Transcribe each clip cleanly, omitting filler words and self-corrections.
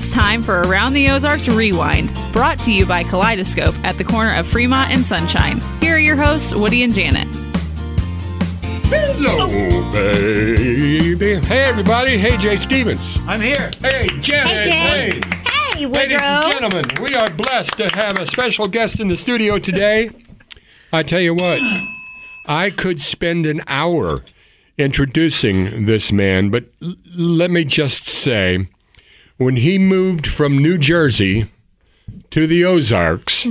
It's time for Around the Ozarks Rewind, brought to you by Kaleidoscope at the corner of Fremont and Sunshine. Here are your hosts, Woody and Janet. Hello, baby. Hey, everybody. Hey, Jay Stevens. I'm here. Hey, Janet. Hey, Jay. Hey, Woodrow. Ladies and gentlemen, we are blessed to have a special guest in the studio today. I tell you what, I could spend an hour introducing this man, but let me just say, when he moved from New Jersey to the Ozarks,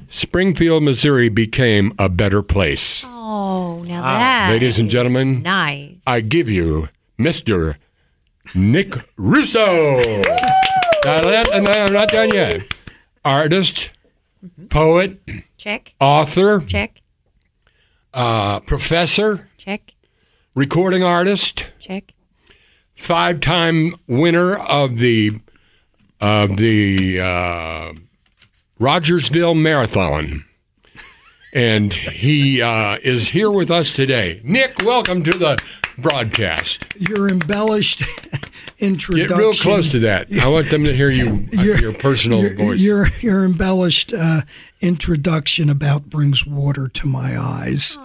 Springfield, Missouri became a better place. Oh, now that. Ladies and gentlemen, nice. I give you Mr. Nick Russo. I'm not done yet. Artist, poet, Check. author, Check. professor, Check. recording artist, Check. 5-time winner of the Rogersville Marathon. And he is here with us today. Nick, welcome to the broadcast. Your embellished introduction. Get real close to that. I want them to hear you, your personal voice. Your embellished introduction about brings water to my eyes.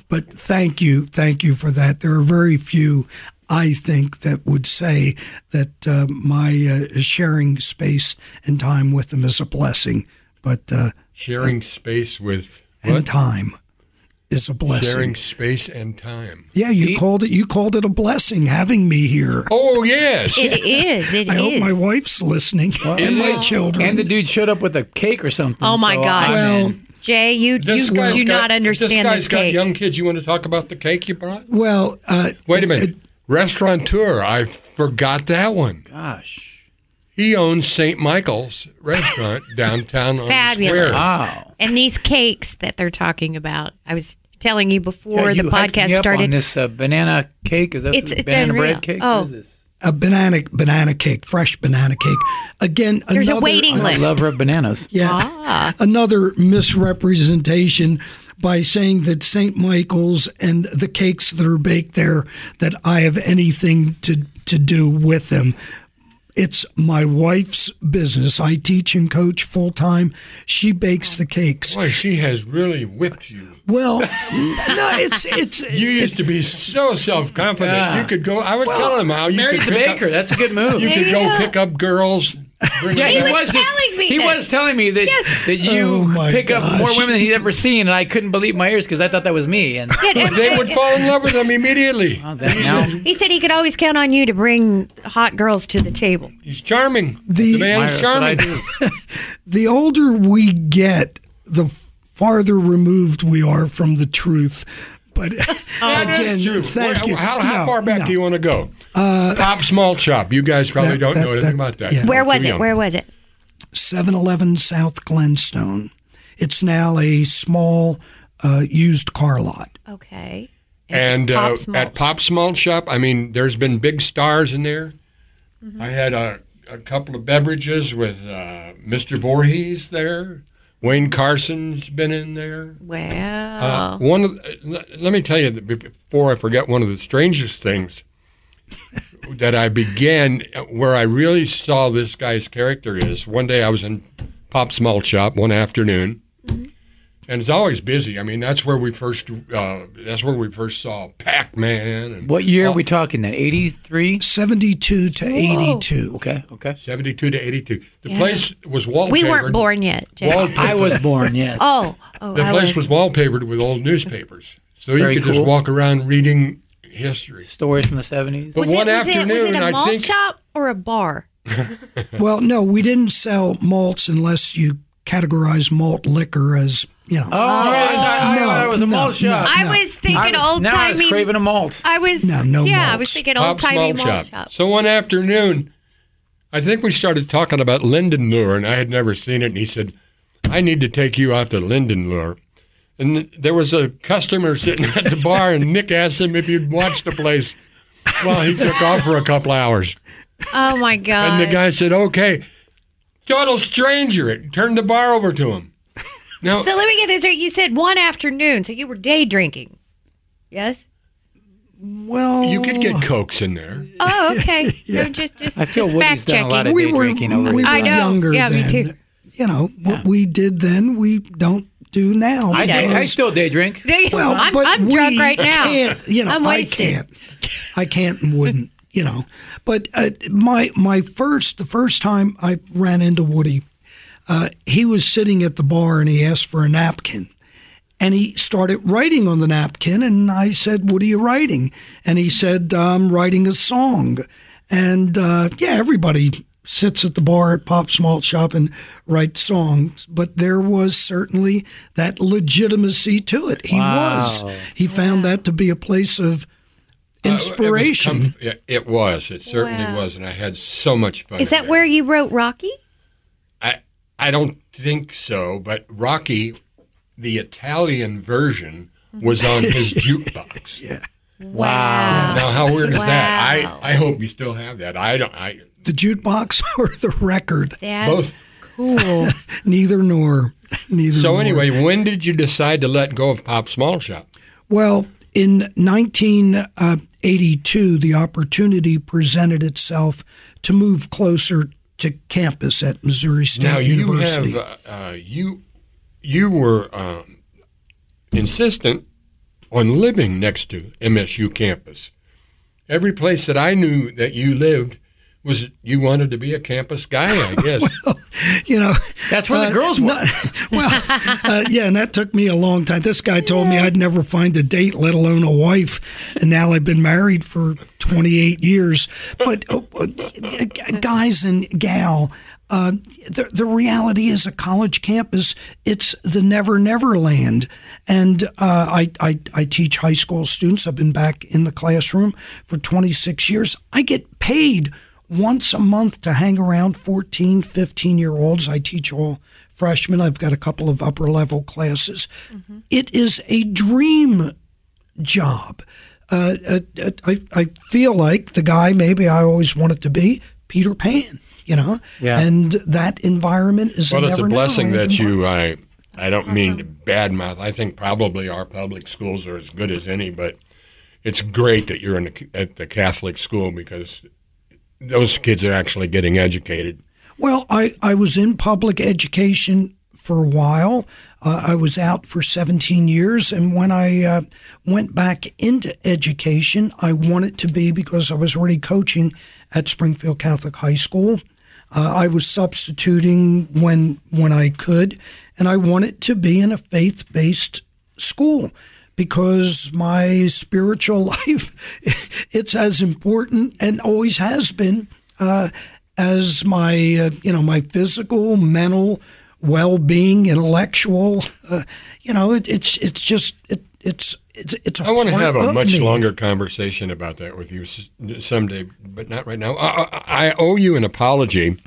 But thank you for that. There are very few, I think, that would say that my sharing space and time with them is a blessing. But sharing space with what? And time is a blessing. Sharing space and time. Yeah, you called it a blessing having me here. Oh yes, It is. I hope my wife's listening and my children. And the dude showed up with a cake or something. Oh, my gosh. Well, Jay, you do not understand this guy's this got cake. young kids. You want to talk about the cake you brought? well, Wait a minute. Restaurateur. I forgot that one. Gosh. He owns St. Michael's restaurant downtown on Fabulous. the square. Wow. And these cakes that they're talking about, I was telling you before the You hyped podcast me up started. on this banana cake. Is that It's banana unreal. bread cake? Oh. What is this? a banana cake, fresh banana cake. Again, There's another, a waiting I list. love red bananas. Yeah, another misrepresentation by saying that St. Michael's and the cakes that are baked there, that I have anything to do with them. It's my wife's business. I teach and coach full time. She bakes the cakes. Boy, she has really whipped you. Well, no, it's. You used to be so self-confident. Yeah. You could go. I was telling him how you Married could the pick baker. up. That's a good move. You could go pick up girls. Yeah, He was telling me He this. was telling me that that you Oh, my pick up more gosh. women than he'd ever seen, and I couldn't believe my ears because I thought that was me. And They would fall in love with them immediately. oh, that now, He said he could always count on you to bring hot girls to the table. He's charming. The- The man's that's what I charming. do. The older we get, the farther removed we are from the truth. But That is again, true. thank you. How No, far back no. do you want to go? Pop's Malt Shop. You guys probably don't know anything about that. yeah. Where You're was too it? young. Where was it? 711 South Glenstone. It's now a small used car lot. Okay. And Pop's Malt. at Pop's Malt Shop, I mean, there's been big stars in there. Mm-hmm. I had a couple of beverages with Mr. Voorhees there. Wayne Carson's been in there. Wow. Let me tell you, that before I forget, one of the strangest things that I began, where I really saw this guy's character is, one day I was in Pop's Malt Shop one afternoon, and it's always busy. I mean, that's where we first saw Pac-Man. And What year are we talking then? 83? 72 to 82. Okay. 72 to 82. The place was wallpapered. We weren't born yet, Jay. I was born, yes. Oh, The I place was wallpapered with old newspapers, so you Very could just cool. walk around reading history. Stories from the 70s. But Was one it afternoon, a I malt think shop or a bar? Well, no, we didn't sell malts unless you categorize malt liquor as, you know. Oh, I thought it was a no, malt shop. no. I was thinking old Now I was timey. craving a malt. I was No I was malts. thinking old Pop's timey Malt Shop. So one afternoon, I think we started talking about Lindenlure, and I had never seen it. And he said, "I need to take you out to Lindenlure." And there was a customer sitting at the bar, and Nick asked him if he'd watched the place. Well, he took off for a couple hours, Oh my god! and the guy said, "Okay." Total stranger. It turned the bar over to him. Now, So let me get this right. You said one afternoon, so you were day drinking. Yes. Well, You could get Cokes in there. Oh, okay. Yeah. So just I feel just Woody's fact done a lot of checking. day drinking over we here. were I know. younger Yeah, me then. too. You know, what we did then, we don't do now. I because- still day drink. Well, but I'm drunk we right now. Can't, I'm I wasted. can't and wouldn't. But the first time I ran into Woody, he was sitting at the bar and he asked for a napkin. And he started writing on the napkin, and I said, "What are you writing?" And he said, "I'm writing a song." And everybody sits at the bar at Pop's Malt Shop and writes songs, but there was certainly that legitimacy to it. He found that to be a place of inspiration. It was. It certainly Wow. was, and I had so much fun. Is that where you wrote Rocky? I don't think so, but Rocky, the Italian version, was on his jukebox. Yeah. Wow. Now, how weird is that? Wow. I hope you still have that. The jukebox or the record? That's Both. cool. Neither nor. So nor. anyway, when did you decide to let go of Pop's Malt Shop? Well, in 1982, the opportunity presented itself to move closer to campus at Missouri State Now University. You were insistent on living next to MSU campus. Every place that I knew that you lived was you wanted to be a campus guy, I guess. That's where the girls were. And that took me a long time. This guy told me I'd never find a date, let alone a wife, and now I've been married for 28 years. But guys and gal, the reality is a college campus, it's the never land. And I teach high school students. I've been back in the classroom for 26 years. I get paid once a month to hang around 14, 15-year-olds. I teach all freshmen. I've got a couple of upper-level classes. Mm-hmm. It is a dream job. I feel like the guy maybe I always wanted to be, Peter Pan, Yeah. And that environment is well, a it's a never blessing that environment. I don't mean to badmouth. I think probably our public schools are as good as any, but it's great that you're at the Catholic school because those kids are actually getting educated. Well, I was in public education for a while. I was out for 17 years, and when I went back into education, I wanted to be, because I was already coaching at Springfield Catholic High School. I was substituting when I could, and I wanted to be in a faith-based school because my spiritual life, it's as important and always has been as my my physical, mental well-being, intellectual. It's a I want to part have a of much me. longer conversation about that with you someday, but not right now. I owe you an apology.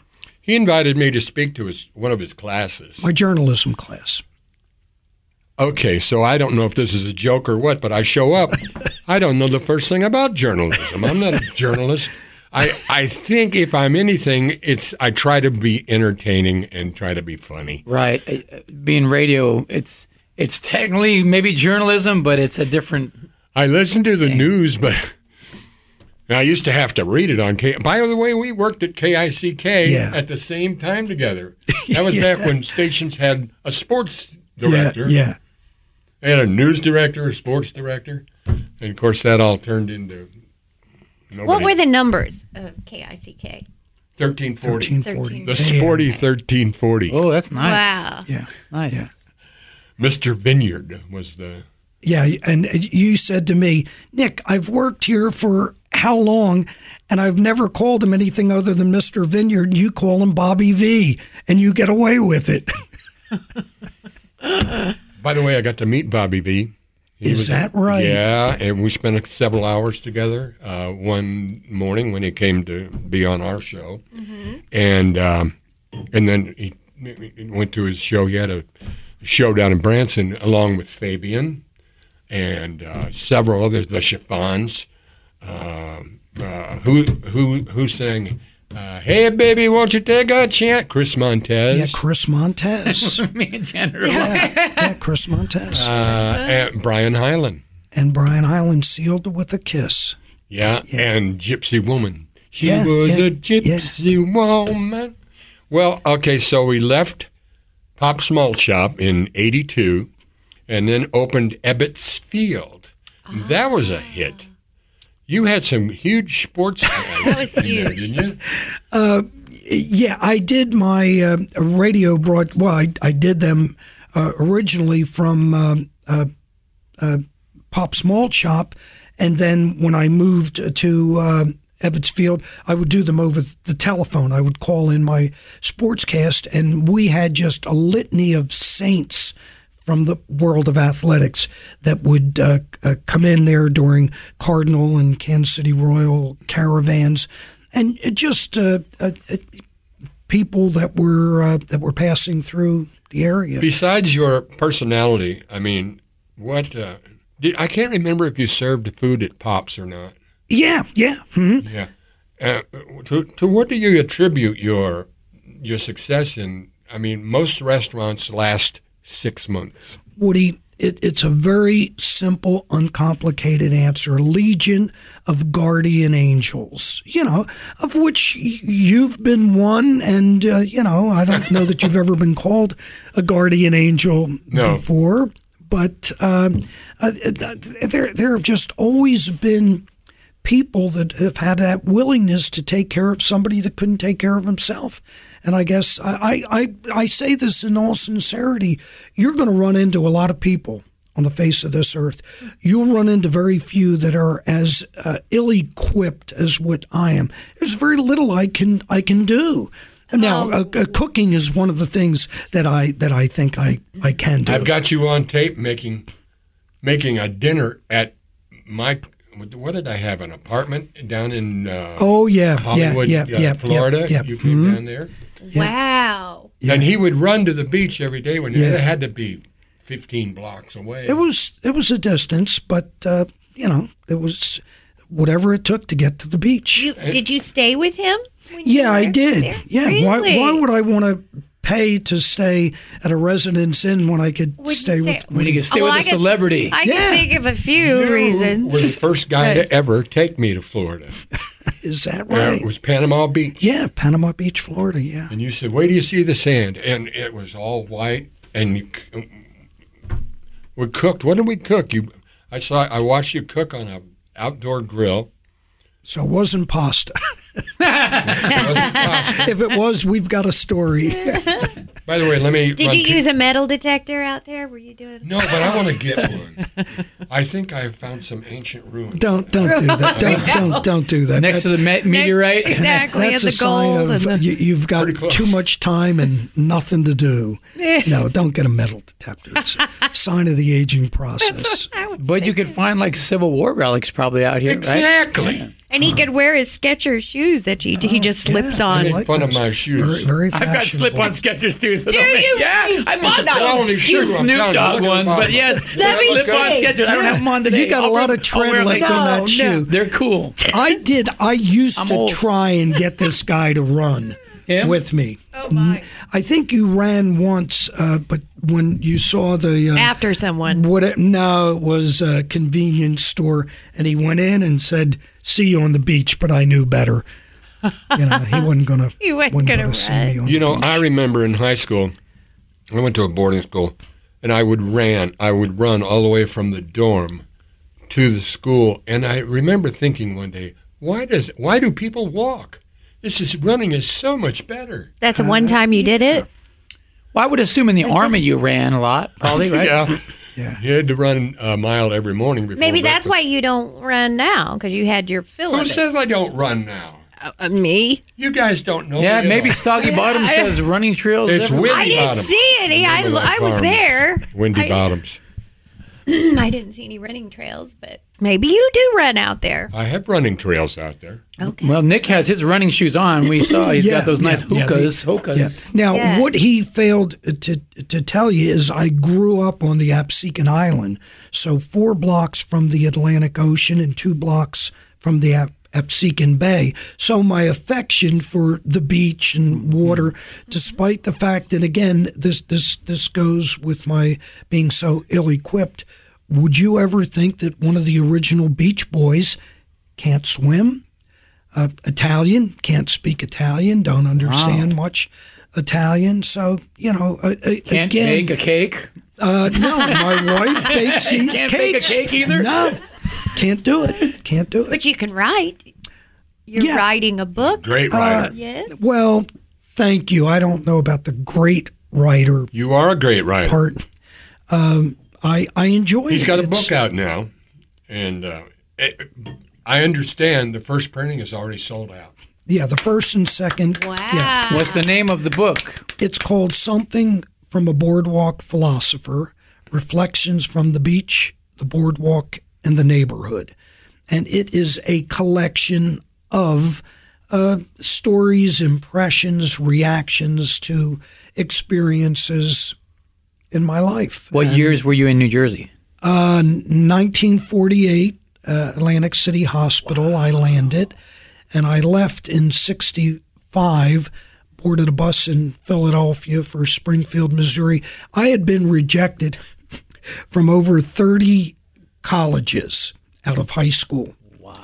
He invited me to speak to one of his classes. My journalism class. Okay, so I don't know if this is a joke or what, but I show up. I don't know the first thing about journalism. I'm not a journalist. I think if I'm anything, I try to be entertaining and try to be funny. Right. Being radio, it's technically maybe journalism, but it's a different. I listen to the news, but I used to have to read it on K. By the way, we worked at KICK at the same time together. That was back when stations had a sports director. Yeah. They had a news director, a sports director. And, of course, that all turned into nobody. What were the numbers of KICK? 1340. 1340. The sporty 1340. Oh, that's nice. Wow. Yeah. Nice. Yeah. Mr. Vineyard was the... Yeah, and you said to me, Nick, I've worked here for how long, and I've never called him anything other than Mr. Vineyard, and you call him Bobby V, and you get away with it. By the way, I got to meet Bobby V. Is that right? Yeah, and we spent several hours together one morning when he came to be on our show. Mm-hmm. And then he went to his show. He had a show down in Branson along with Fabian and several others, the Chiffons, who sang "Hey Baby, Won't You Take a Chance?" Chris Montez. Yeah, Chris Montez. Me and Jennifer. Yeah, Chris Montez. And Brian Hyland. and Bryan Hyland sealed with a kiss. Yeah, and Gypsy Woman. She Yeah, was yeah, a gypsy woman. Well, okay, so we left Pop's Malt Shop in 82 and then opened Ebbets Field. And that was a hit. You had some huge sports That was in there, huge. didn't you? Yeah, I did my radio Well, I did them originally from Pop's Malt Shop, and then when I moved to Ebbets Field, I would do them over the telephone. I would call in my sportscast, and we had just a litany of saints from the world of athletics that would come in there during Cardinal and Kansas City Royal caravans, and just people that were passing through the area. Besides your personality, I mean, what? I can't remember if you served food at Pop's or not. Yeah. Mm-hmm. Yeah. To what do you attribute your success in? I mean, most restaurants last 6 months. Woody, it's a very simple, uncomplicated answer. A legion of guardian angels, of which you've been one. And, I don't know that you've ever been called a guardian angel before. But there have just always been people that have had that willingness to take care of somebody that couldn't take care of himself. And I guess I say this in all sincerity. You're going to run into a lot of people on the face of this earth. You'll run into very few that are as ill-equipped as what I am. There's very little I can do. Now, cooking is one of the things that I think I can do. I've got you on tape making a dinner at my. What did I have? An apartment down in Hollywood, Florida. Yeah. You came down there. Wow. Yeah. And he would run to the beach every day when it had to be 15 blocks away. It was a distance, but it was whatever it took to get to the beach. Did you stay with him? I did. There? Yeah. Really? Why would I want to pay to stay at a residence inn when I could stay with? When you can stay with a celebrity. I can think of a few reasons. You were the first guy to ever take me to Florida. Is that right? It was Panama Beach. Yeah, Panama Beach, Florida. Yeah. And you said, "Wait till you see the sand," and it was all white. And we cooked. What did we cook? I watched you cook on a outdoor grill. So it wasn't pasta. It wasn't pasta. If it was, we've got a story. By the way, let me. Did you use a metal detector out there? Were you doing? No, but I want to get one. I think I found some ancient ruins. Don't do that. Don't do that. Next to the meteorite. Exactly. That's and a the sign gold. of you've got Pretty close. too much time and nothing to do. No, don't get a metal detector. It's a sign of the aging process. But you could find like Civil War relics probably out here, right? Exactly. And he could wear his Skechers shoes that he just slips on. Make fun of my shoes. Very, very I've got fashionable. slip-on Skechers too. So Do don't make- you? Yeah, I bought It's the only those. shoe You I'm Snoop down to. Dogg Look at ones, the but bottom. yes, Let they're me slip-on see. Skechers. I don't have them on today. You got a lot of tread left on that shoe. They're cool. I used I'm to old. try and get this guy to run Him? with me. Oh, my. I think you ran once, but when you saw the After someone. it was a convenience store, and he went in and said, "See you on the beach," but I knew better. He wasn't gonna. He wasn't gonna see run. me on You the know, beach. I remember in high school, I went to a boarding school, and I would run all the way from the dorm to the school, and I remember thinking one day, why do people walk? Running is so much better. That's the one time you did it? Well, I would assume in the Army you ran a lot, probably, right? Yeah. You had to run a mile every morning before Maybe that's breakfast. why you don't run now, because you had your fill Who of it. says I don't run now? Me? You guys don't know. Yeah, me at maybe all. Soggy Bottom says running trails. It's everywhere. windy I didn't bottoms. see any. I was Farms. there. Windy bottoms. I didn't see any running trails, but maybe you do run out there. I have running trails out there. Okay. Well, Nick has his running shoes on. We saw he's got those nice hookahs. Yeah. Now, Yeah. what he failed to tell you is I grew up on the Absecon Island, so 4 blocks from the Atlantic Ocean and 2 blocks from the Absecon Bay. So my affection for the beach and water, despite the fact that, again, this goes with my being so ill-equipped, would you ever think that one of the original Beach Boys can't swim? Italian, can't speak Italian, don't understand much Italian. So, Can't again, bake a cake? no, my wife bakes these Can't cakes. bake a cake either? No, can't do it. Can't do it. But you can write. You're writing a book. Great writer. Yes. Well, thank you. I don't know about the great writer You are a great writer. part. I enjoy it. He's got a It's- book out now, and I understand the first printing is already sold out. Yeah, the first and second. Wow. Yeah, What's the name of the book? it's called Something from a Boardwalk Philosopher, Reflections from the Beach, the Boardwalk, and the Neighborhood. And it is a collection of stories, impressions, reactions to experiences in my life. What years were you in New Jersey? 1948, Atlantic City Hospital, I landed, and I left in 65, boarded a bus in Philadelphia for Springfield, Missouri. I had been rejected from over 30 colleges out of high school. Wow.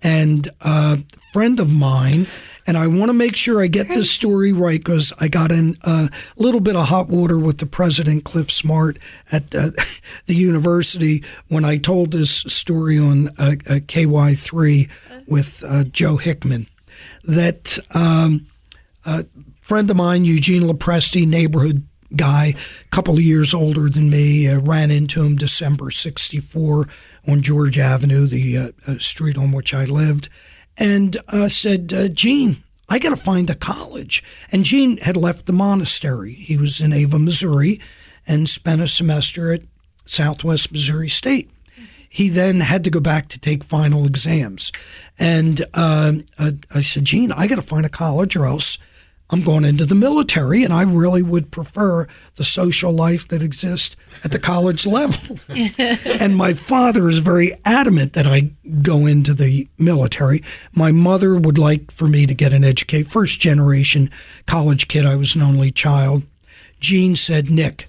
And a friend of mine, and I want to make sure I get this story right because I got in a little bit of hot water with the president, Cliff Smart, at the university when I told this story on KY3 with Joe Hickman. That a friend of mine, Eugene Lopresti, neighborhood guy, a couple of years older than me, ran into him December 64 on George Avenue, the street on which I lived, and said, Gene, I got to find a college. And Gene had left the monastery. He was in Ava, Missouri, and spent a semester at Southwest Missouri State. He then had to go back to take final exams. And I said, Gene, I got to find a college or else I'm going into the military, and I really would prefer the social life that exists at the college level. And my father is very adamant that I go into the military. My mother would like for me to get an education. First generation college kid. I was an only child. Gene said, Nick,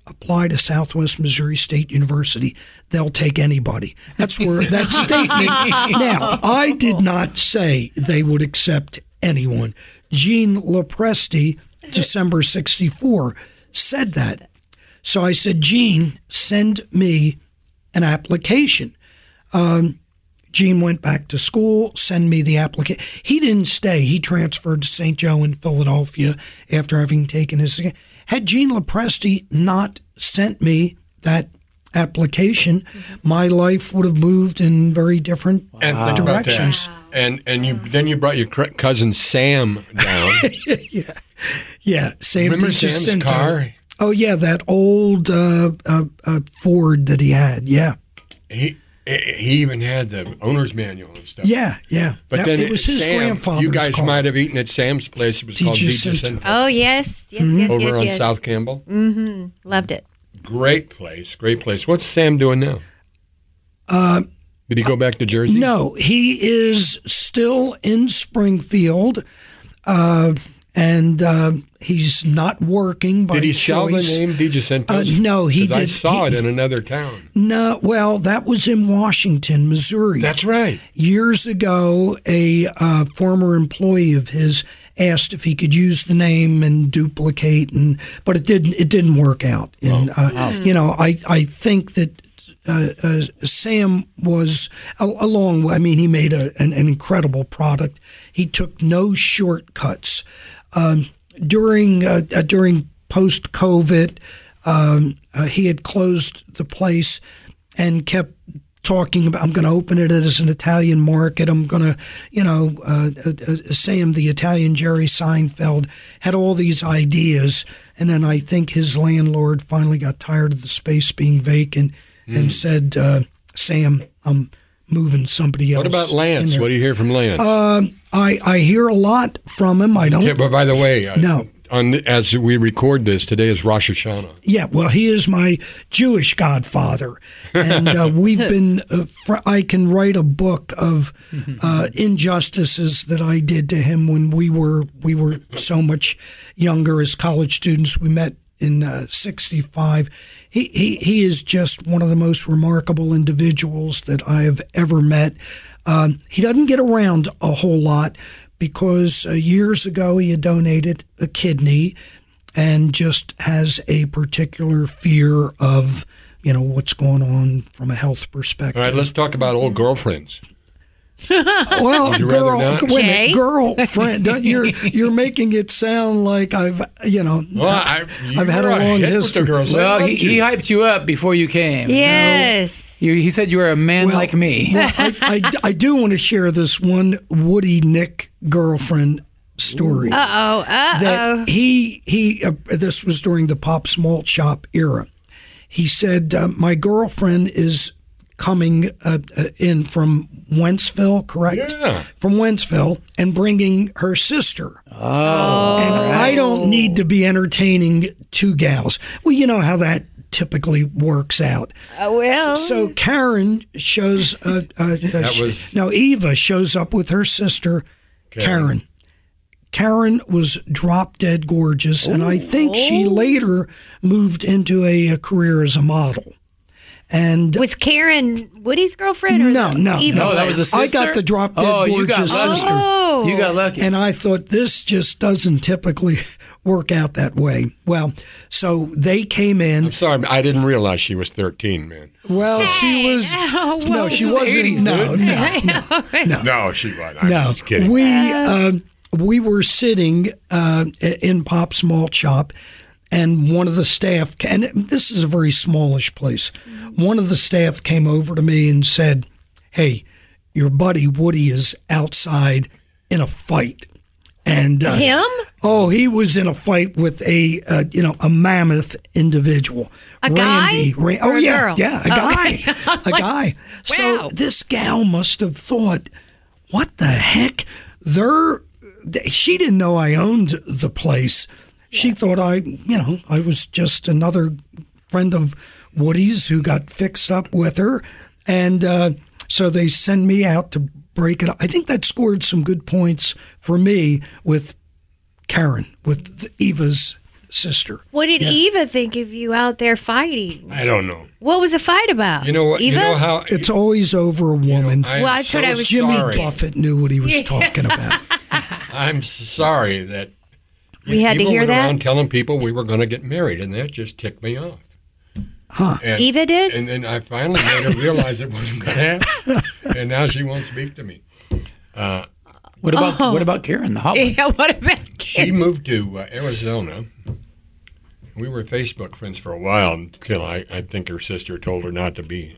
apply to Southwest Missouri State University. They'll take anybody. That's where that statement. Now, I did not say they would accept anyone. Gene Lopresti, December 64, said that. So I said, Gene, send me an application. Gene went back to school, send me the application. He didn't stay. He transferred to St. Joe in Philadelphia after having taken his... Had Gene Lopresti not sent me that application, my life would have moved in very different directions. And you brought your cousin Sam down. Yeah. Sam Remember Sam's car? Oh yeah, that old Ford that he had. Yeah. He even had the owner's manual and stuff. Yeah. But then it was his Sam, grandfather's you guys car. might have eaten at Sam's place. It was called Jacinto. Oh, yes. Over on South Campbell. Mm-hmm. Loved it. Great place. What's Sam doing now? Did he go back to Jersey? No, he is still in Springfield, and he's not working by Did he sell the choice. name DiGiacinto's? No, he did. I saw it in another town. No, well, that was in Washington, Missouri. That's right. Years ago, a former employee of his asked if he could use the name and duplicate, but it didn't work out. And I think that Sam was along. I mean, he made an incredible product. He took no shortcuts during post-COVID. He had closed the place and kept talking about, I'm going to open it as an Italian market. I'm going to, Sam, the Italian Jerry Seinfeld, had all these ideas. And then I think his landlord finally got tired of the space being vacant and said, Sam, I'm moving somebody else. What about Lance? What do you hear from Lance? I hear a lot from him. I don't. Yeah, but by the way, no. As we record this, today is Rosh Hashanah. Yeah, well, he is my Jewish godfather, and we've been. I can write a book of injustices that I did to him when we were so much younger as college students. We met in 65. He is just one of the most remarkable individuals that I have ever met. He doesn't get around a whole lot because years ago he had donated a kidney and just has a particular fear of, what's going on from a health perspective. All right, let's talk about old girlfriends. Well, Would you rather not? girlfriend. You're making it sound like I've had a long history. Well, he hyped you up before you came. Yes. He said you were a man like me. Well, I do want to share this one Woody Nick girlfriend story. That he this was during the Pop's Malt Shop era. He said, my girlfriend is coming in from Wentzville, correct? Yeah. From Wentzville, and bringing her sister. Oh. And I don't need to be entertaining two gals. Well, you know how that typically works out. So Karen shows, Eva shows up with her sister, Karen. Karen was drop dead gorgeous, and I think she later moved into a career as a model. And was Karen Woody's girlfriend? Or No, Eva? No, that was the sister? I got the drop dead gorgeous sister. You got lucky. And I thought this just doesn't typically work out that way. Well, so they came in. I'm sorry, I didn't realize she was 13, man. Well, she was. No, she wasn't. 80s, No, she wasn't. I'm just kidding. We were sitting in Pop's Malt Shop, and one of the staff, and this is a very smallish place, one of the staff came over to me and said, "Hey, your buddy Woody is outside in a fight." And him? Oh, he was in a fight with a mammoth individual. A guy? Oh, or a yeah, girl? yeah, a guy. A guy. Wow. So this gal must have thought, what the heck? She didn't know I owned the place. She thought I was just another friend of Woody's who got fixed up with her. And so they send me out to break it up. I think that scored some good points for me with Karen, with Eva's sister. What did Eva think of you out there fighting? I don't know. What was the fight about? You know what? Eva? You know how It's always over a woman. That's what I was. Jimmy sorry. Buffett knew what he was talking about. I'm sorry that We had to Eva hear went that? around telling people we were going to get married, and that just ticked me off. Huh. And, Eva did? And then I finally made her realize it wasn't going to happen, and now she won't speak to me. What about Karen, the hot one? Yeah, what about She moved to Arizona. We were Facebook friends for a while until I think her sister told her not to be.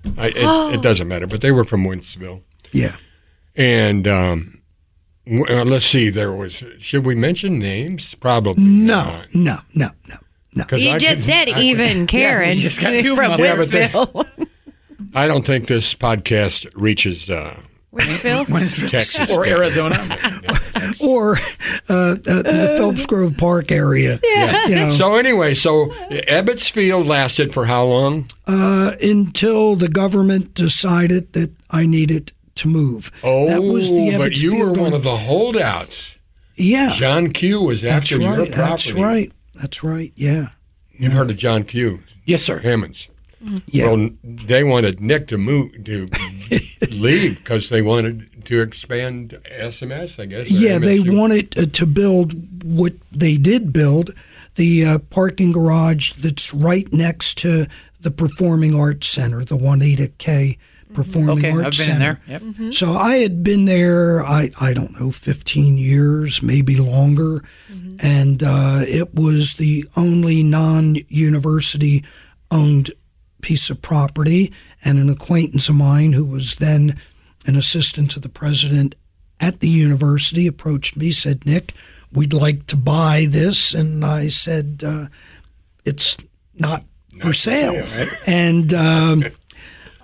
It doesn't matter, but they were from Wentzville. Yeah. And let's see, there was. Should we mention names? Probably No. not. No. 'Cause You I just could- said I Eva could- and Karen you just got two from of them. Yeah, but they- Wentzville. I don't think this podcast reaches Wentzville? Texas Or Arizona. Or the Phelps Grove Park area. Yeah. You know, So anyway, Ebbets Field lasted for how long? until the government decided that I needed to move. Oh, that was the but Ebbets you were Field one on- of the holdouts. Yeah. John Q was That's after your right. property. That's right. Yeah. You've heard of John Q. Yes, sir. Hammonds. Yeah. Well, they wanted Nick to leave because they wanted to expand SMS, I guess. or Yeah, they MSU. wanted to build what they did build, the parking garage that's right next to the Performing Arts Center, the Juanita K. Performing Okay, Arts I've been in Center. there. Yep. So I had been there, I don't know, 15 years, maybe longer. And it was the only non-university owned piece of property. And an acquaintance of mine who was then an assistant to the president at the university approached me, said, "Nick, we'd like to buy this." And I said, it's not for sale. And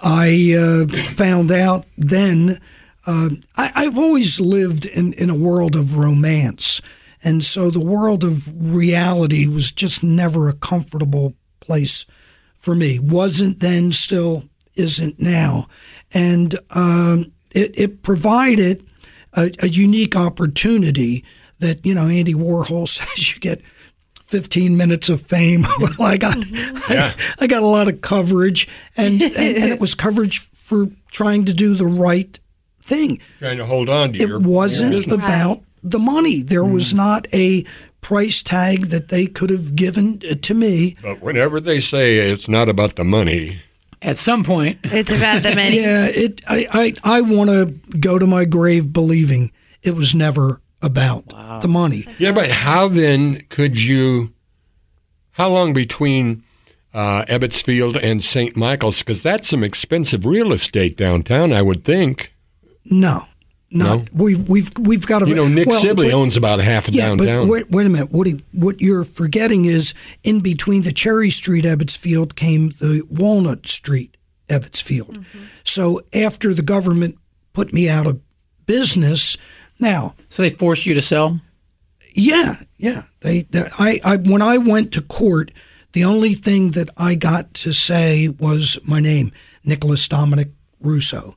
I found out then, I've always lived in a world of romance. And so the world of reality was just never a comfortable place for me. Wasn't then, still isn't now. And it provided a unique opportunity that, Andy Warhol says you get 15 minutes of fame. Well, I got a lot of coverage, and it was coverage for trying to do the right thing. Trying to hold on to your It wasn't business. about the money. There was not a price tag that they could have given to me. But whenever they say it's not about the money, At some point, It's about the money. Yeah, I want to go to my grave believing it was never about the money. yeah, but how then could you, how long between Ebbetsfield and St. Michael's? Because that's some expensive real estate downtown, I would think. No. We've got to. Nick Sibley owns about half of downtown. But wait a minute, Woody. What you're forgetting is in between the Cherry Street Ebbetsfield came the Walnut Street Ebbetsfield. So after the government put me out of business, now. so they forced you to sell? Yeah. I when I went to court, the only thing that I got to say was my name, Nicholas Dominic Russo,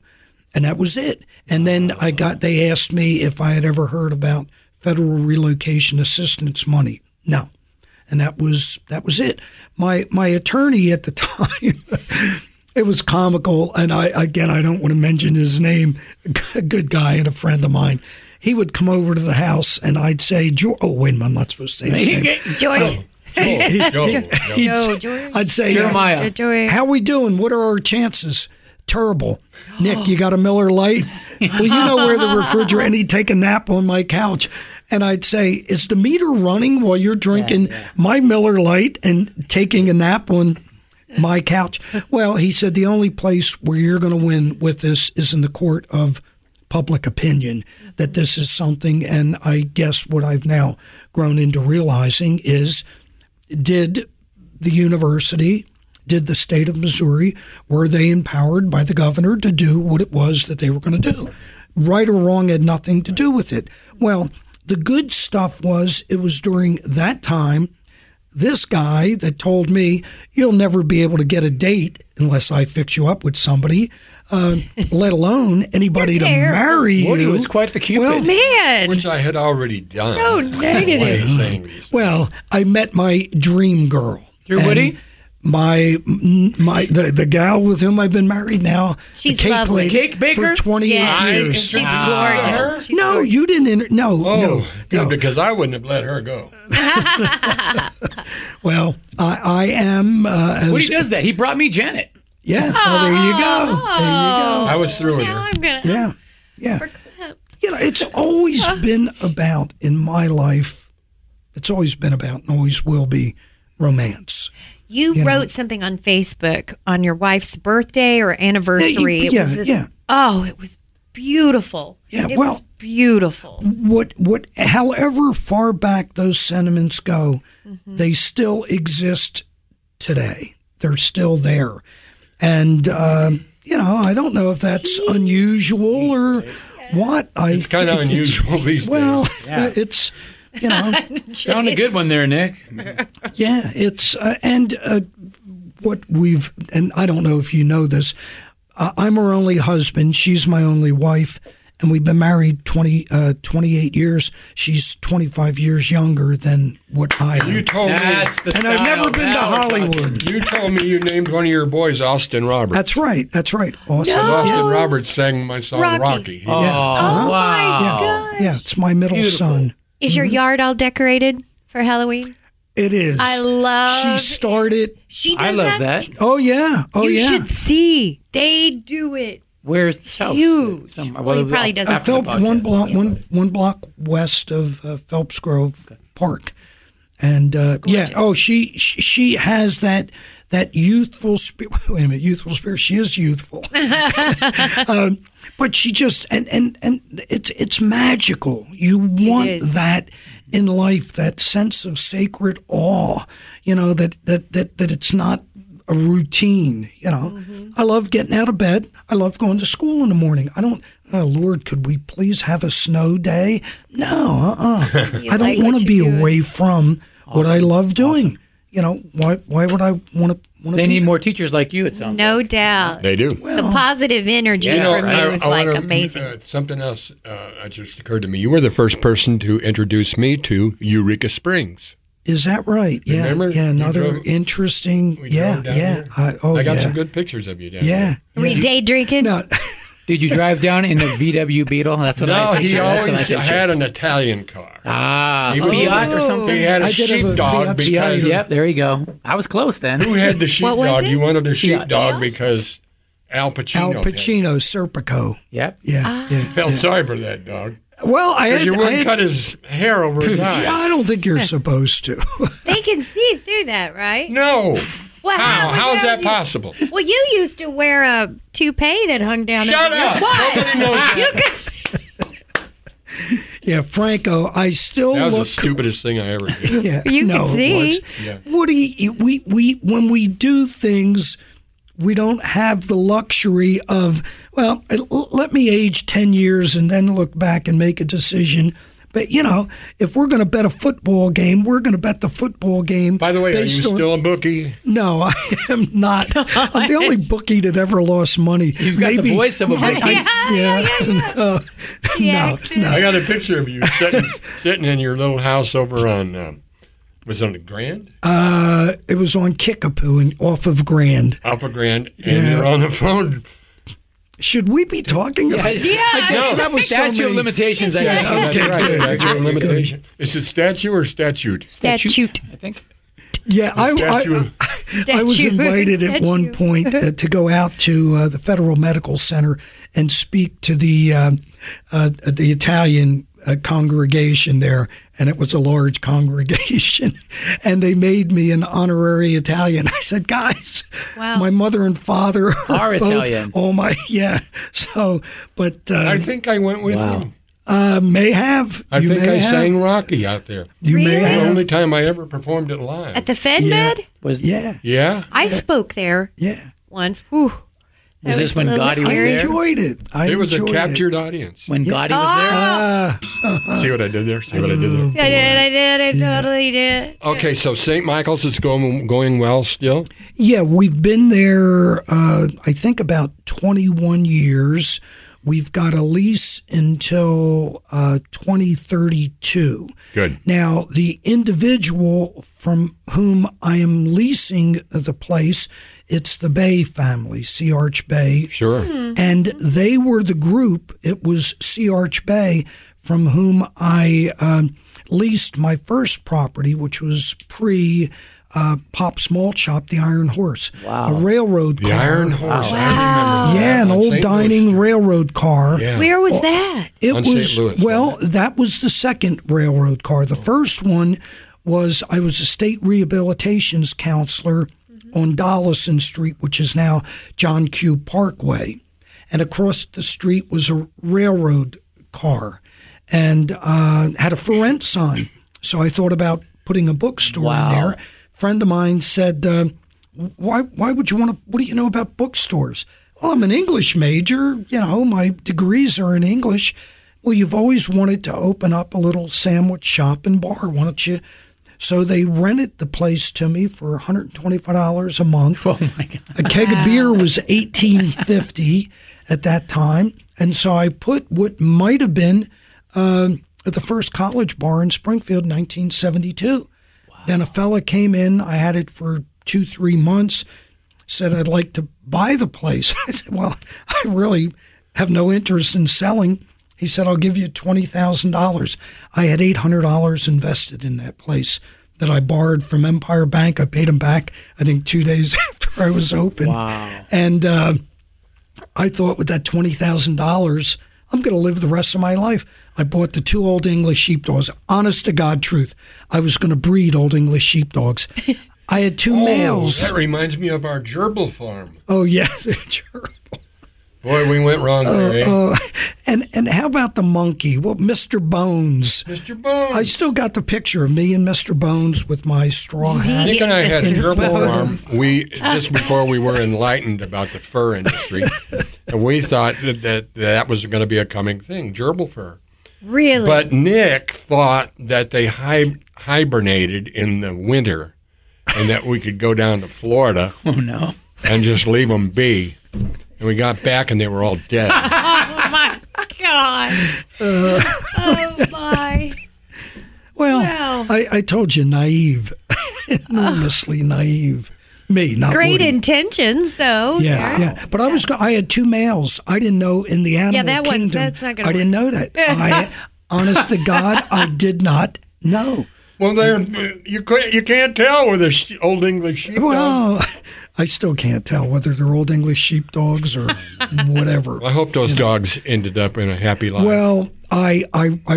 and that was it. And then they asked me if I had ever heard about federal relocation assistance money. No, and that was it. My attorney at the time. It was comical, and I don't want to mention his name. A good guy and a friend of mine. He would come over to the house, and I'd say, "Oh, wait a minute, I'm not supposed to say his name." George. George. I'd say, Jeremiah. George. "How we doing? What are our chances?" "Terrible." "Nick, you got a Miller Lite?" "Well, you know where the refrigerator," and he'd take a nap on my couch. And I'd say, "Is the meter running while you're drinking my Miller Lite and taking a nap on my couch?" Well, he said, "The only place where you're going to win with this is in the court of public opinion, that this is something." And I guess what I've now grown into realizing is, did the university, did the state of Missouri, were they empowered by the governor to do what it was that they were going to do? Right or wrong had nothing to do with it. Well, the good stuff was, it was during that time, this guy that told me, "You'll never be able to get a date unless I fix you up with somebody, let alone anybody to marry you." Woody was quite the Cupid. Well, Man. Which I had already done. So negative. Way of saying these things. Well, I met my dream girl. Through And Woody? The gal with whom I've been married now, She's the cake lovely. lady, Cake baker? for 28 Yes, years. she's gorgeous. She's No, you didn't. No, Oh, good, no. because I wouldn't have let her go. Well, I am. Woody does that. He brought me Janet. Yeah. Well, there you go. I was through with Now her. I'm gonna. Yeah. For clip. It's always been about, in my life, it's always been about, and always will be, romance. You wrote something on Facebook on your wife's birthday or anniversary. Yeah, It was this, yeah. Oh, it was beautiful. Yeah, it well- was beautiful. However far back those sentiments go, they still exist today. They're still there. And, I don't know if that's unusual or what. It's kind of unusual these Well, days. it's, Found a good one there, Nick. yeah, it's, what we've, and I don't know if you know this, I'm her only husband. She's my only wife. And we've been married 28 years. She's 25 years younger than what I am. You told me. That's the And I've never been to Hollywood. You told me you named one of your boys Austin Roberts. That's right. Awesome. Austin Roberts sang my song Rocky. Rocky. Oh, Yeah. wow. Yeah, it's my middle Beautiful. son. Is your yard all decorated for Halloween? It is. I love. She started. She does I love that. Oh yeah. Oh you yeah. should see. They do it. Where's this house? Huge. Somewhere. Well, he probably doesn't. after the Phelps, one podcast. block, one block west of Phelps Grove Park, and she has that youthful spirit. Wait a minute, youthful spirit. She is youthful, but she just and it's magical. You want is. that in life, that sense of sacred awe. That it's not a routine. I love getting out of bed. I love going to school in the morning. I don't. Oh Lord, could we please have a snow day? No, I don't like want what to be you're doing. away from what I love doing. Why would I want to? They need more teachers like you, it sounds like. No doubt. They do. The positive energy Yeah, from right. you is like wanna- amazing. something else just occurred to me. You were the first person to introduce me to Eureka Springs. Is that right? Yeah. Remember? Yeah. Another drove- interesting. we Yeah. drove down Yeah. there. I got some good pictures of you down Yeah. Are we day drinking? No. Did you drive down in the VW Beetle? That's what there. No, I he pictured. That's what I always pictured. had an Italian car. He was- Fiat or something. He had a I did have a sheepdog Fiat because Yep, there you go. I was close then. who had the What was sheepdog? it? You wanted the Fiat. sheepdog because Al Pacino. Al had it. Pacino, Serpico. Yep. Yeah. Yeah. Felt sorry for that dog. Well, Because you wouldn't cut his hair over his eyes. I don't think you're supposed to. They can see through that, right? No. Well, How's that possible? Well, you used to wear a toupee that hung down. Shut over your- up. What? Nobody knows that. You can Yeah, Franco, I still That was look. the stupidest thing I ever did. Yeah, You no, can it see. was. Yeah. Woody, we when we do things, we don't have the luxury of, well, let me age 10 years and then look back and make a decision. But, if we're going to bet a football game, we're going to bet the football game. By the way, are you based on- still a bookie? No, I am not. I'm the only bookie that ever lost money. You've got the voice of a bookie. No. I got a picture of you sitting in your little house over on, was it on the Grand? It was on Kickapoo and off of Grand. Alpha Grand, and you're on the phone. Should we be talking about Yeah. No. that was so Statute of many- limitations. I Yeah, think. That's okay, right, good. statute of limitation. Is it statue or statute? statute. I think. Yeah, Statue. I was invited at one point to go out to the Federal Medical Center and speak to the Italian congregation there, and it was a large congregation, and they made me an honorary Italian. I said, guys, Wow. my mother and father Are both, Italian. Oh my, yeah. So, but I think I went with Wow. you. may have. I you think may I have. sang Rocky out there. You may Really? The have. only time I ever performed it live. At the Fed Yeah. Med? Was Yeah, Yeah? I spoke there yeah. once. Whew. Was That this when a little Gotti was I there? enjoyed it. I It was a enjoyed it. captured audience. when Gotti was See what I did there? See what I did there? I totally did. Okay, so St. Michael's is going well still? Yeah, we've been there, I think, about 21 years. We've got a lease until 2032. Good. Now, the individual from whom I am leasing the place, it's the Bay family, Sea Arch Bay. Sure. And they were the group, it was Sea Arch Bay, from whom I leased my first property, which was Pop's Malt Shop, the Iron Horse. Wow. A railroad The car. Iron Horse. Wow. I remember. Yeah, that an on old St. Louis dining Street. railroad car. Yeah. Where was that? It On was, St. Louis, well, wasn't it? that was the second railroad car. The first one was, I was a state rehabilitations counselor on Dollison Street, which is now John Q. Parkway. And across the street was a railroad car and had a for rent sign. So I thought about putting a bookstore Wow. in there. Friend of mine said, why would you want to, what do you know about bookstores? Well, I'm an English major. My degrees are in English. Well, you've always wanted to open up a little sandwich shop and bar. Why don't you? So they rented the place to me for $125 a month. Oh my God. A keg of beer was $18.50 at that time. And so I put what might have been the first college bar in Springfield, 1972. Then a fella came in. I had it for 2-3 months. Said I'd like to buy the place. I said, well, I really have no interest in selling. He said, I'll give you $20,000. I had $800 invested in that place that I borrowed from Empire Bank. I paid him back, I think, 2 days after I was open. Wow. And I thought with that $20,000, I'm going to live the rest of my life. I bought the 2 old English sheepdogs. Honest to God truth, I was going to breed old English sheepdogs. I had 2 males. That reminds me of our gerbil farm. Oh, yeah, the gerbil. Boy, we went wrong there, eh? And how about the monkey? Well, Mr. Bones. Mr. Bones. I still got the picture of me and Mr. Bones with my straw hat. Nick and I had a In gerbil Florida. farm. We just before we were enlightened about the fur industry, and we thought that was going to be a coming thing, gerbil fur. Really? But Nick thought that they hibernated in the winter, and that we could go down to Florida Oh no. and just leave them be. And we got back, and they were all dead. Oh my God. Oh my. Well, I told you, naive, enormously naive. Me, not Great Woody. intentions, though. Yeah. But I had 2 males. I didn't know in the animal kingdom. That's not gonna I didn't know that. Honest to God, I did not know. Well, you can't tell whether Old English sheepdog. Well, I still can't tell whether they're Old English sheepdogs or whatever. I hope those dogs ended up in a happy life. Well, I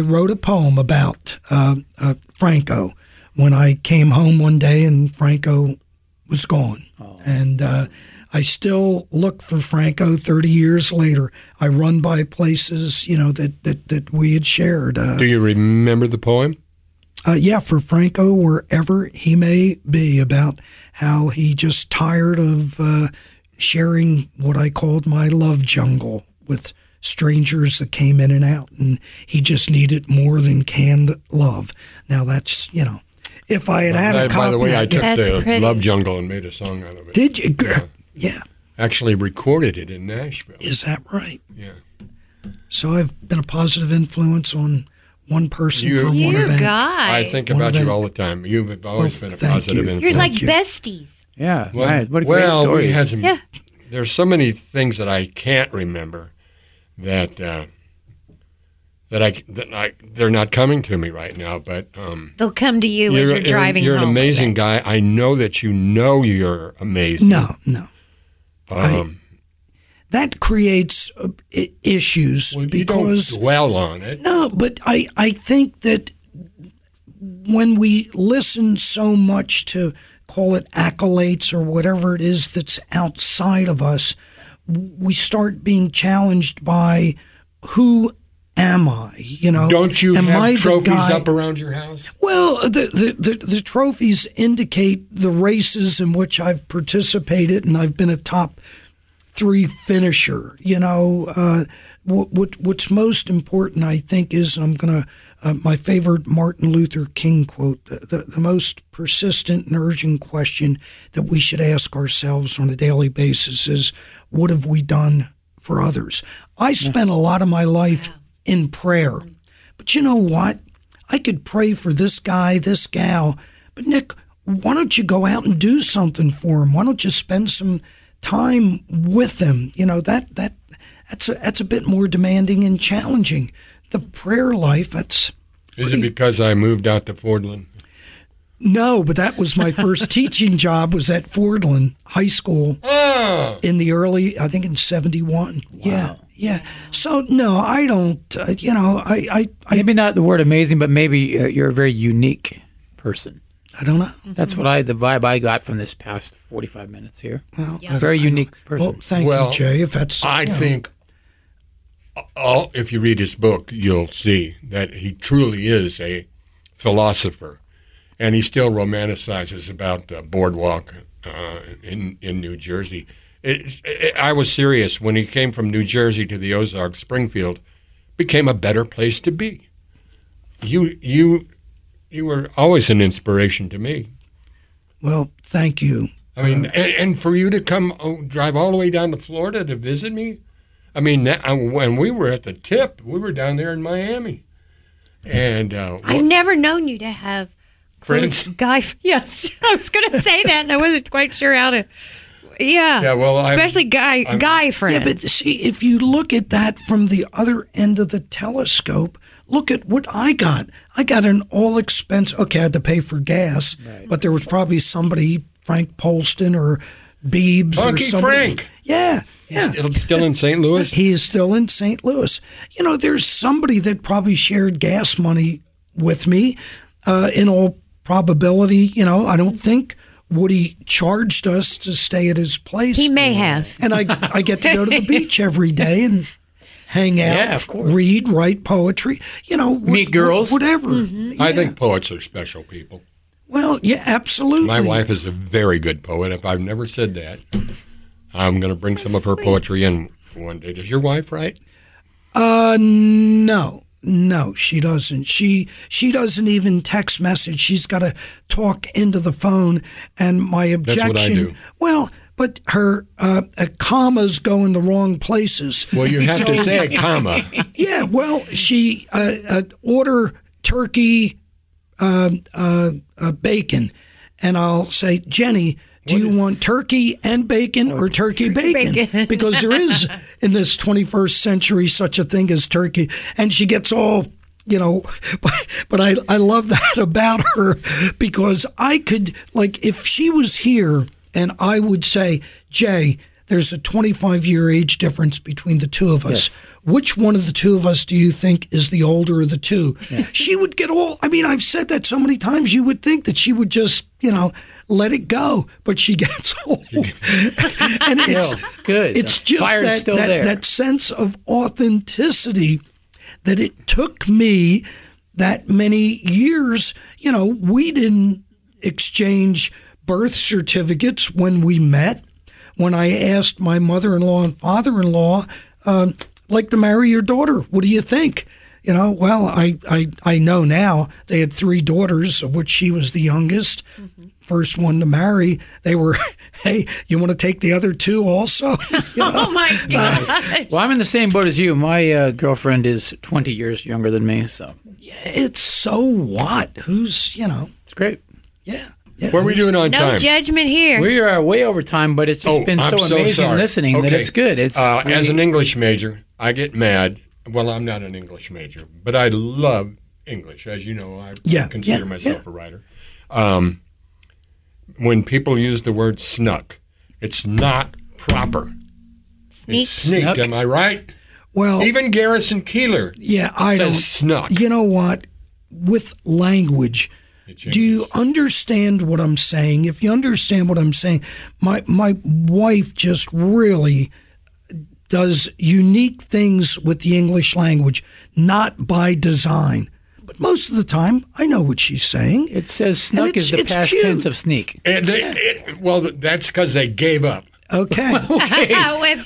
wrote a poem about Franco when I came home one day and Franco was gone. And I still look for Franco 30 years later. I run by places, that we had shared. Do you remember the poem? For Franco, wherever he may be, about how he just tired of sharing what I called my love jungle with strangers that came in and out, and he just needed more than canned love. Now that's, if I had had a copy. By the way, I took the pretty. Love Jungle and made a song out of it. Did you? Yeah. Actually recorded it in Nashville. Is that right? Yeah. So I've been a positive influence on one person for one You event. guys. I think One about event. you all the time. You've always been a thank positive you. influence. You're like Thank you. besties. Yeah, Well, right. What a great well, story. we had some. Yeah. There's so many things that I can't remember that they're not coming to me right now. But They'll come to you as you're driving You're home. an amazing guy. I know that you're amazing. No. That creates issues Well, you because don't dwell on it. No, but I think that when we listen so much to, call it accolades or whatever it is that's outside of us, we start being challenged by who am I? Don't you am I have the trophies guy? up around your house? Well, the trophies indicate the races in which I've participated, and I've been a top 3 finisher. What's most important, I think, is I'm gonna my favorite Martin Luther King quote: the most persistent and urgent question that we should ask ourselves on a daily basis is, what have we done for others? I spent a lot of my life in prayer, but you know what? I could pray for this guy, this gal, but Nick, why don't you go out and do something for him? Why don't you spend some time with them? That's a bit more demanding and challenging. The prayer life, Is it because I moved out to Fordland? No, but that was my first teaching job, was at Fordland High School in the early, I think in 71. Wow. Yeah. So, no, I don't, I Maybe not the word amazing, but maybe you're a very unique person. I don't know. That's what the vibe I got from this past 45 minutes here. Well, Very unique person. Well, thank you, Jay. If that's, I think if you read his book, you'll see that he truly is a philosopher, and he still romanticizes about the boardwalk in New Jersey. I was serious when he came from New Jersey to the Ozarks. Springfield became a better place to be. You were always an inspiration to me. Well, thank you. I mean, and for you to drive all the way down to Florida to visit me. I mean, when we were at the tip, we were down there in Miami, and I've never known you to have friends. Yes, I was going to say that, and I wasn't quite sure how to. Yeah. Yeah. Well, especially guy friends. Yeah, but see, if you look at that from the other end of the telescope, look at what I got. I got an all-expense. Okay, I had to pay for gas, but there was probably somebody, Frank Polston or Beebs Funky or somebody. Frank. Yeah. Still in St. Louis? He is still in St. Louis. There's somebody that probably shared gas money with me. In all probability, I don't think Woody charged us to stay at his place. He may have. And I get to go to the beach every day and hang out, Yeah, of course. read, write poetry, Meet girls. whatever. Mm-hmm. I think poets are special people. Well, yeah, absolutely. My wife is a very good poet. If I've never said that, I'm going to bring some of her poetry in one day. Does your wife write? No, she doesn't. She doesn't even text message. She's got to talk into the phone. And my objection. That's what I do. Well, but her commas go in the wrong places. Well, you have to say a comma. Yeah, well, she order turkey bacon, and I'll say, Jenny, do you want turkey and bacon or turkey bacon? Because there is, in this 21st century, such a thing as turkey. And she gets all, but I love that about her, because I could, like, if she was here and I would say, Jay, there's a 25-year age difference between the two of us. Yes. Which one of the two of us do you think is the older of the two? Yeah. She would get all, I've said that so many times, you would think that she would just, let it go, but she gets old. And it's good. It's just that sense of authenticity that it took me that many years. We didn't exchange birth certificates when we met. When I asked my mother-in-law and father-in-law, like to marry your daughter, what do you think? Well, I know now they had 3 daughters, of which she was the youngest, first one to marry. They were, hey, you want to take the other 2 also? Oh, my gosh. Well, I'm in the same boat as you. My girlfriend is 20 years younger than me, so. Yeah, it's so what? Who's, It's great. Yeah. What are we doing on time? No judgment here. We are way over time, but it's just been so amazing listening that it's good. It's as an English major, I get mad. Well, I'm not an English major, but I love English. As you know, I consider myself a writer. When people use the word snuck, it's not proper. Sneak. It's sneaked, am I right? Well, even Garrison Keillor says snuck. You know what? With language, do you understand what I'm saying? If you understand what I'm saying, my wife just really does unique things with the English language, not by design. But most of the time, I know what she's saying. It says snuck is the past tense of sneak. Well, that's because they gave up. Okay.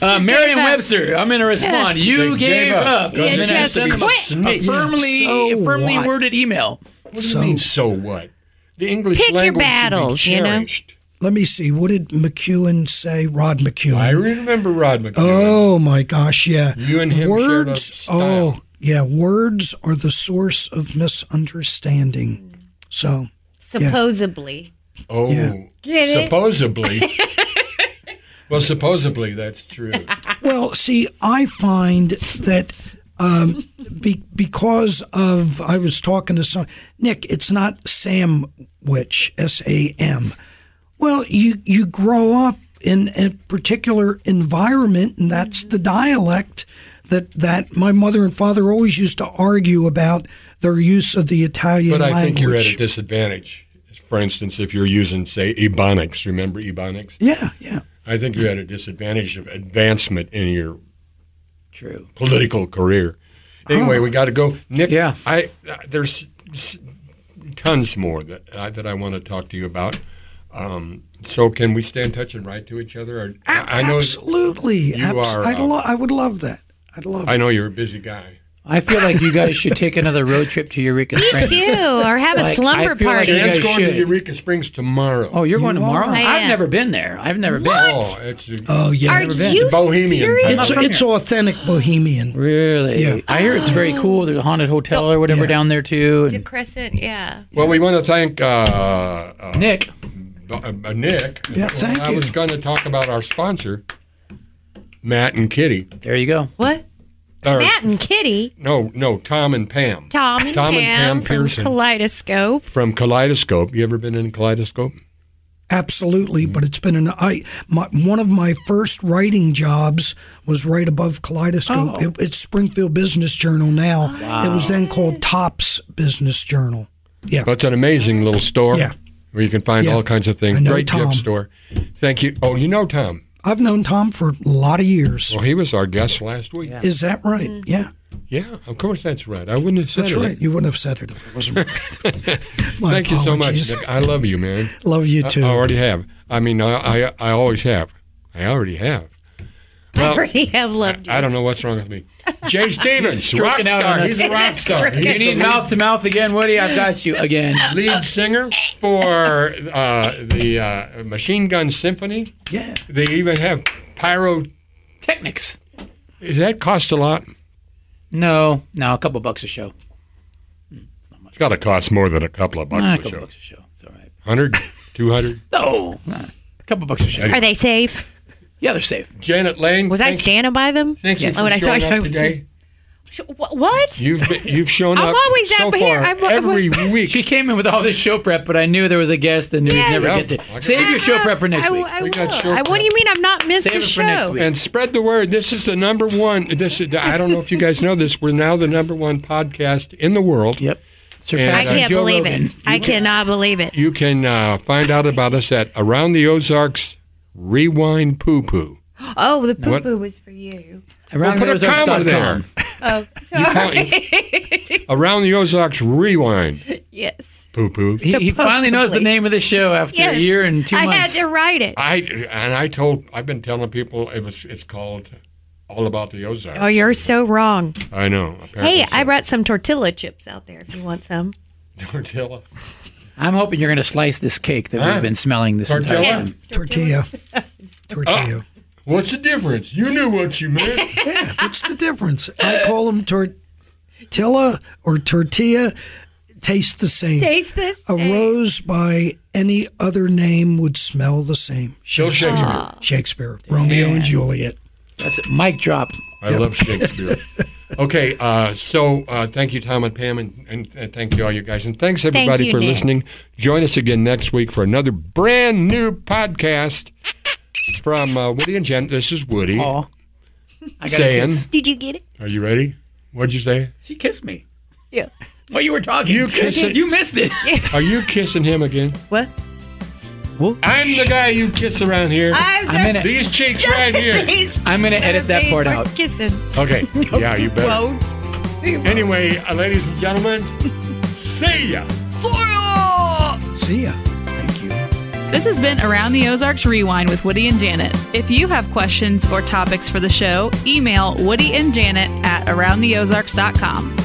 Merriam-Webster, I'm going to respond. You gave up. You just quit. Firmly worded email. What do you mean, so what? The English language battles, should be cherished. Let me see. What did McEwen say? Rod McEwen. I remember Rod McEwen. Oh, my gosh, yeah. You and him shared a style. Oh, yeah. Words are the source of misunderstanding. So, supposedly. Yeah. Oh, Get it? Supposedly. Well, supposedly that's true. Well, see, I find that because of, I was talking to Nick, it's not sandwich, S-A-M. Well, you grow up in a particular environment, and that's the dialect that my mother and father always used to argue about their use of the Italian language. But I think you're at a disadvantage. For instance, if you're using, say, Ebonics. Remember Ebonics? Yeah, yeah. I think you're at a disadvantage of advancement in your political career. Anyway, we got to go. Nick, there's tons more that I want to talk to you about. So can we stay in touch and write to each other? I know absolutely. I would love that. I'd love it. I know you're a busy guy. I feel like you guys should take another road trip to Eureka Springs. Me too, or have a slumber party. Jan's going to Eureka Springs tomorrow. Oh, you're going tomorrow? I've never been there. I've never been. Oh, yeah. Are you Bohemian. It's authentic Bohemian. Really? Yeah. I hear it's very cool. There's a haunted hotel or whatever down there, too. The Crescent, yeah. Well, we want to thank Nick. Nick. Yeah, thank you. I was going to talk about our sponsor, Matt and Kitty. There you go. What? Matt and Kitty? No, Tom and Pam. Tom and Pam Pearson. From Kaleidoscope. From Kaleidoscope. You ever been in Kaleidoscope? Absolutely, but it's been one of my first writing jobs was right above Kaleidoscope. Oh. It's Springfield Business Journal now. Wow. It was then called Topps Business Journal. Yeah. But it's an amazing little store. Yeah. Where you can find all kinds of things. I know Great Tom. gift store. Thank you. Oh, you know Tom. I've known Tom for a lot of years. Well, he was our guest last week. Yeah. Is that right? Mm. Yeah. Yeah, of course that's right. I wouldn't have said That's it. right. You wouldn't have said it if it wasn't right. Thank you so much, Nick. I love you, man. Love you, too. I already have. I mean, I always have. I already have. Well, I already have loved you. I don't know what's wrong with me. Jay Stevens, rock star. He's a rock star. You need mouth to mouth again, Woody? I've got you again. Lead singer for the Machine Gun Symphony. Yeah. They even have pyrotechnics. Does that cost a lot? No, a couple bucks a show. It's not much. It's got to cost more than a couple of bucks A a couple show. bucks a show. It's all right. 100, 200. No, a couple bucks a show. Are they safe? Yeah, they're safe. Janet Lane. Was I standing by them? Thank you Yes. for When I showing saw you, up today. What? You've shown I'm up always so up here. far every week. She came in with all this show prep, but I knew there was a guest and we'd never Yep. get to. Save your show prep for next week. We got show What do you mean I've not missed Save a it for show? next week. And spread the word. This is the number one. I don't know if you guys know this. We're now the number one podcast in the world. Yep. I Surpassing can't Joe believe Rogan. it. I cannot believe it. You can find out about us at Around the Ozarks Rewind Poo Poo. Oh, the What? poo-poo was for you. Around Well, put a comma there. theozarks.com. Oh, You call Around the Ozarks Rewind yes. Poo Poo. He finally knows the Supposedly. name of the show after Yes. a year and 2 I months. had to write it. I've been telling people it's called All About the Ozarks. Oh, you're so wrong. I know. Hey, apparently I so. brought some tortilla chips out there if you want some. Tortilla. I'm hoping you're going to slice this cake that Huh? we've been smelling this entire Tortilla? time. Tortilla. Tortilla. What's the difference? You knew what you meant. Yeah, what's the difference? I call them tortilla or tortilla. Taste the same. Taste this. A rose by any other name would smell the same. Still Shakespeare. Shakespeare. Romeo and Juliet. That's it. Mic drop. I love Shakespeare. Okay, so thank you, Tom and Pam, and thank you, all you guys. And thanks, everybody, you, for Nick. listening. Join us again next week for another brand new podcast from Woody and Jen. This is Woody Aw. I got saying, Did you get it? are you ready? What'd you say? She kissed me. Yeah. Well, you were talking. You kiss it. You missed it. Are you kissing him again? What? I'm the guy you kiss around here. I'm in it. These cheeks right here. I'm going to edit that part out. Kissing. Okay, yeah, you better. Won't. Anyway, ladies and gentlemen, see ya. See ya. Thank you. This has been Around the Ozarks Rewind with Woody and Janet. If you have questions or topics for the show, email Woody and Janet at aroundtheozarks.com.